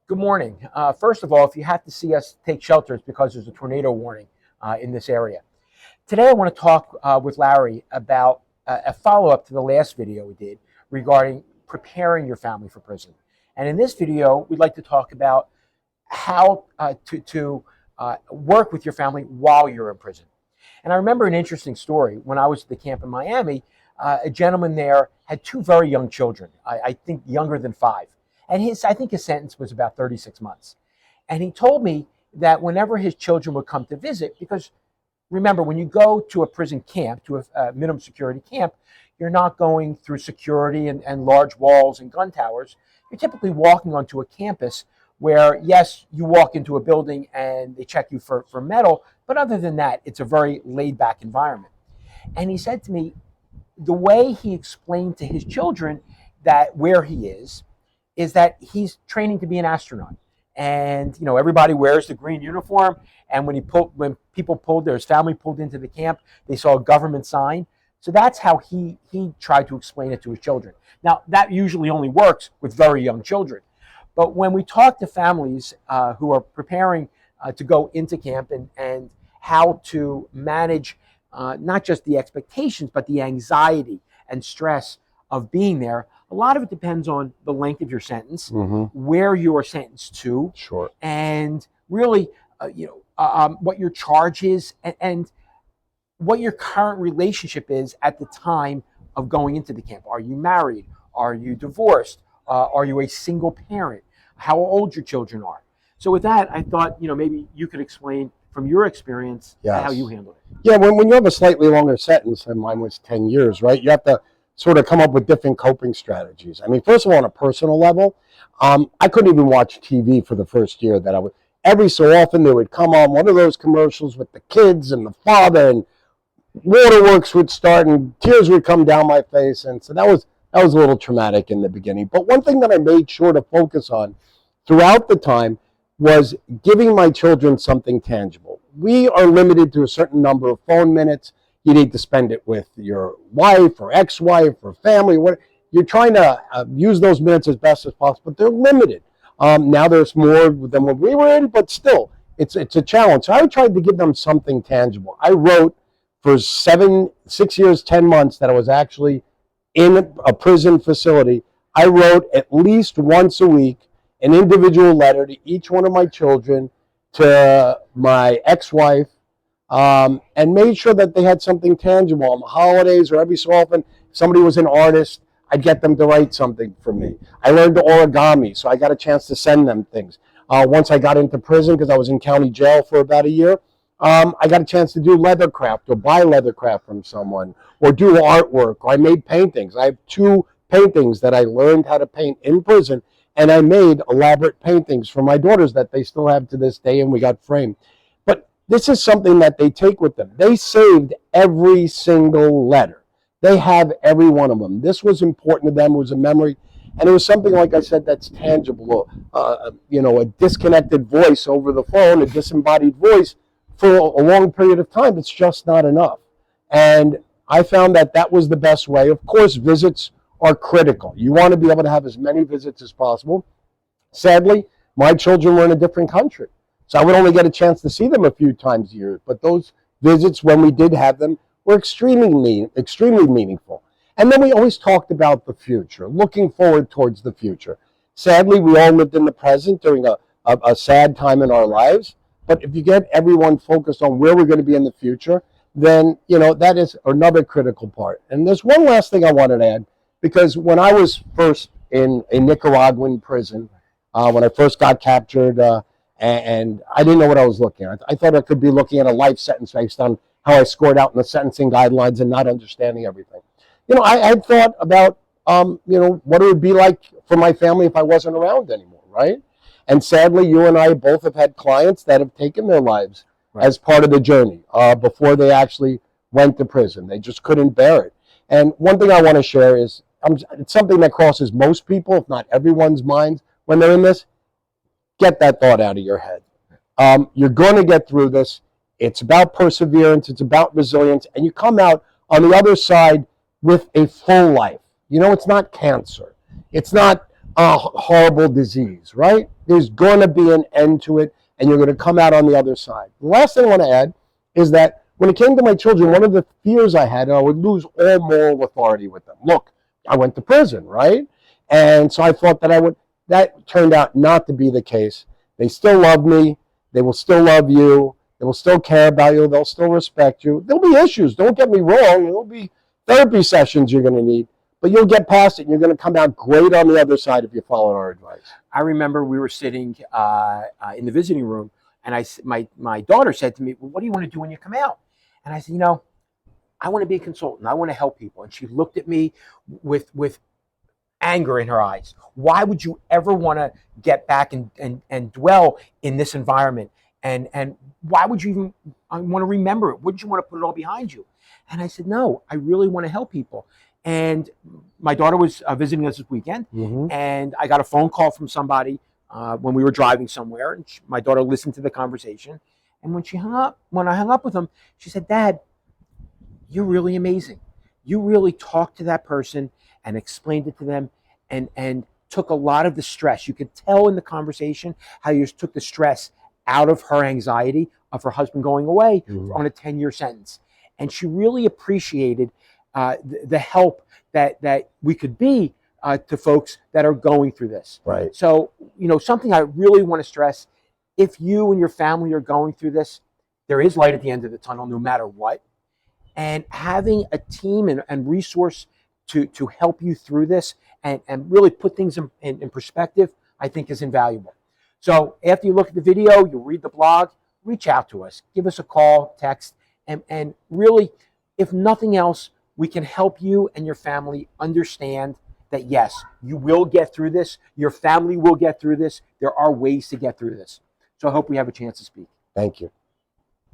Good morning. First of all, if you have to see us take shelter, it's because there's a tornado warning in this area. Today, I want to talk with Larry about a follow-up to the last video we did regarding preparing your family for prison. And in this video, we'd like to talk about how to work with your family while you're in prison. And I remember an interesting story. When I was at the camp in Miami, a gentleman there had two very young children, I think younger than 5. And I think his sentence was about 36 months. And he told me that whenever his children would come to visit, because remember, when you go to a prison camp, to a minimum security camp, you're not going through security and large walls and gun towers. You're typically walking onto a campus where, yes, you walk into a building and they check you for metal, but other than that, it's a very laid-back environment. And he said to me, the way he explained to his children that where he is that he's training to be an astronaut. And everybody wears the green uniform, and when people pulled, his family pulled into the camp, they saw a government sign. So that's how he tried to explain it to his children. Now, that usually only works with very young children. But when we talk to families who are preparing to go into camp and how to manage not just the expectations, but the anxiety and stress of being there, a lot of it depends on the length of your sentence, where you are sentenced to, Sure. and really, what your charge is and what your current relationship is at the time of going into the camp. Are you married? Are you divorced? Are you a single parent? How old your children are? So with that, I thought, maybe you could explain from your experience how you handle it. Yeah, when you have a slightly longer sentence, and mine was 10 years, right? You have to sort of come up with different coping strategies. I mean, first of all, on a personal level, I couldn't even watch TV for the first year that I would. Every so often, there would come on one of those commercials with the kids and the father, and waterworks would start, and tears would come down my face, and so that was a little traumatic in the beginning. But one thing that I made sure to focus on throughout the time was giving my children something tangible. We are limited to a certain number of phone minutes. You need to spend it with your wife or ex-wife or family. You're trying to use those minutes as best as possible, but they're limited. Now there's more than what we were in, but still, it's a challenge. So I tried to give them something tangible. I wrote for 6 years, 10 months that I was actually in a prison facility. I wrote at least once a week an individual letter to each one of my children, to my ex-wife, and made sure that they had something tangible on the holidays, or every so often, if somebody was an artist, I'd get them to write something for me. I learned origami, so I got a chance to send them things. Once I got into prison, because I was in county jail for about a year, I got a chance to do leather craft or buy leather craft from someone, or do artwork, or I made paintings. I have 2 paintings that I learned how to paint in prison, and I made elaborate paintings for my daughters that they still have to this day, and we got framed. But this is something that they take with them. They saved every single letter. They have every one of them. This was important to them. It was a memory. And it was something, like I said, that's tangible. A disconnected voice over the phone, a disembodied voice for a long period of time. It's just not enough. And I found that was the best way. Of course, visits are critical. You want to be able to have as many visits as possible. Sadly, my children were in a different country, so I would only get a chance to see them a few times a year. But those visits, when we did have them, were extremely meaningful. And then we always talked about the future, looking forward towards the future. Sadly, we all lived in the present during a sad time in our lives. But if you get everyone focused on where we're going to be in the future, then that is another critical part. And there's one last thing I wanted to add, because when I was first in a Nicaraguan prison, when I first got captured, and I didn't know what I was looking at. I thought I could be looking at a life sentence based on how I scored out in the sentencing guidelines and not understanding everything. I had thought about, what it would be like for my family if I wasn't around anymore, right? And sadly, you and I both have had clients that have taken their lives as part of the journey before they actually went to prison. They just couldn't bear it. And one thing I want to share is, it's something that crosses most people, if not everyone's minds, when they're in this. Get that thought out of your head. You're going to get through this. It's about perseverance. It's about resilience. And you come out on the other side with a full life. It's not cancer. It's not a horrible disease, right? There's going to be an end to it, and you're going to come out on the other side. The last thing I want to add is that when it came to my children, one of the fears I had, I would lose all moral authority with them. Look, I went to prison, right? And so I thought that I would. That turned out not to be the case. They still love me. They will still love you. They will still care about you. They'll still respect you. There'll be issues. Don't get me wrong. There'll be therapy sessions you're going to need, but you'll get past it. And you're going to come out great on the other side if you follow our advice. I remember we were sitting in the visiting room, and my daughter said to me, "Well, what do you want to do when you come out?" And I said, "You know, I want to be a consultant. I want to help people." And she looked at me with anger in her eyes. Why would you ever want to get back and dwell in this environment? And why would you even want to remember it? Wouldn't you want to put it all behind you? And I said, no, I really want to help people. And my daughter was visiting us this weekend, and I got a phone call from somebody when we were driving somewhere, and my daughter listened to the conversation. And when I hung up with them, she said, "Dad, you're really amazing. You really talked to that person and explained it to them and took a lot of the stress. You could tell in the conversation how you took the stress out of her anxiety of her husband going away on a 10-year sentence." And she really appreciated the help that we could be to folks that are going through this. Right. So, something I really want to stress, if you and your family are going through this, there is light at the end of the tunnel no matter what. And having a team and resource to help you through this and really put things in perspective, I think is invaluable. So after you look at the video, you read the blog, reach out to us, give us a call, text, and really, if nothing else, we can help you and your family understand that yes, you will get through this, your family will get through this, there are ways to get through this. So I hope we have a chance to speak. Thank you.